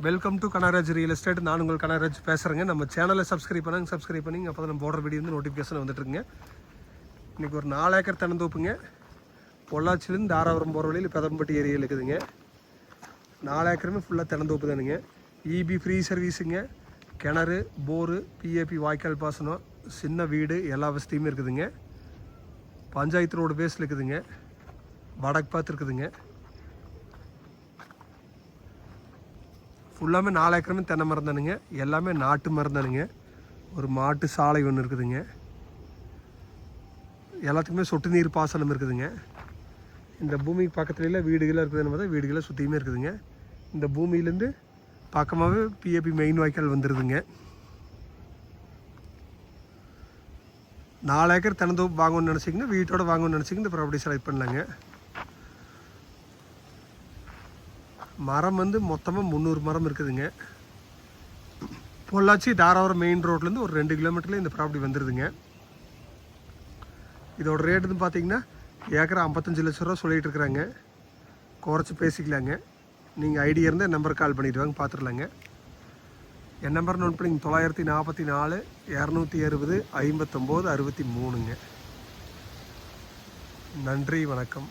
Welcome to Kanaraj real estate. நான் உங்கள் கனராஜ் பேசுகிறேங்க. நம்ம சேனலை சப்ஸ்கிரைப் பண்ணி அப்போ தான் நம்ம போடுற வீடியோ வந்து நோட்டிஃபிகேஷன் வந்துட்டுருங்க. இன்றைக்கி ஒரு 4 ஏக்கர் தென்னந்தோப்புங்க. பொள்ளாச்சிலேருந்து தாராபுரம் போகிற வழியில் பெதம்பட்டி ஏரியாவில் இருக்குதுங்க. 4 ஏக்கருமே ஃபுல்லாக தென்னந்தோப்பு தானுங்க. இபி ஃப்ரீ சர்வீஸுங்க. கிணறு, போரு, பிஏபி வாய்க்கால் பாசனம், சின்ன வீடு எல்லா வசதியுமே இருக்குதுங்க. பஞ்சாயத்து ரோடு பேஸில் இருக்குதுங்க. வடக்கு பார்த்து இருக்குதுங்க. ஃபுல்லாமே 4 ஏக்கருமே தென்னை மரம் தானுங்க. எல்லாமே நாட்டு மரம் தானுங்க. ஒரு மாட்டு சாலை ஒன்று இருக்குதுங்க. எல்லாத்துக்குமே சொட்டு நீர் பாசனம் இருக்குதுங்க. இந்த பூமிக்கு பக்கத்துலேயே வீடுகளாக இருக்குதுன்னு பார்த்தா வீடுகளை சுற்றியுமே இருக்குதுங்க. இந்த பூமியிலேருந்து பக்கமாகவே பிஏபி மெயின் வாய்க்கால் வந்துடுதுங்க. 4 ஏக்கர் தென்னந்தோப்பு வாங்கணும்னு நினச்சிங்கன்னா, வீட்டோட வாங்கணும்னு நினச்சிங்கன்னா இந்த ப்ராப்பர்ட்டி செலக்ட் பண்ணலாங்க. மரம் வந்து மொத்தமாக 300 மரம் இருக்குதுங்க. பொள்ளாச்சி தாராபுரம் மெயின் ரோட்லேருந்து ஒரு 2 கிலோமீட்டரில் இந்த ப்ராப்பர்ட்டி வந்துடுதுங்க. இதோட ரேட் வந்து பார்த்திங்கன்னா ஏக்கரை 55 லட்ச ரூபா சொல்லிகிட்டு இருக்கிறாங்க. குறைச்சி பேசிக்கலாங்க. நீங்கள் ஐடியா இருந்தால் என் நம்பருக்கு கால் பண்ணிவிட்டு வாங்க, பார்த்துடலாங்க. என் நம்பர் நோட் பண்ணி 944 260 59 63ங்க. நன்றி, வணக்கம்.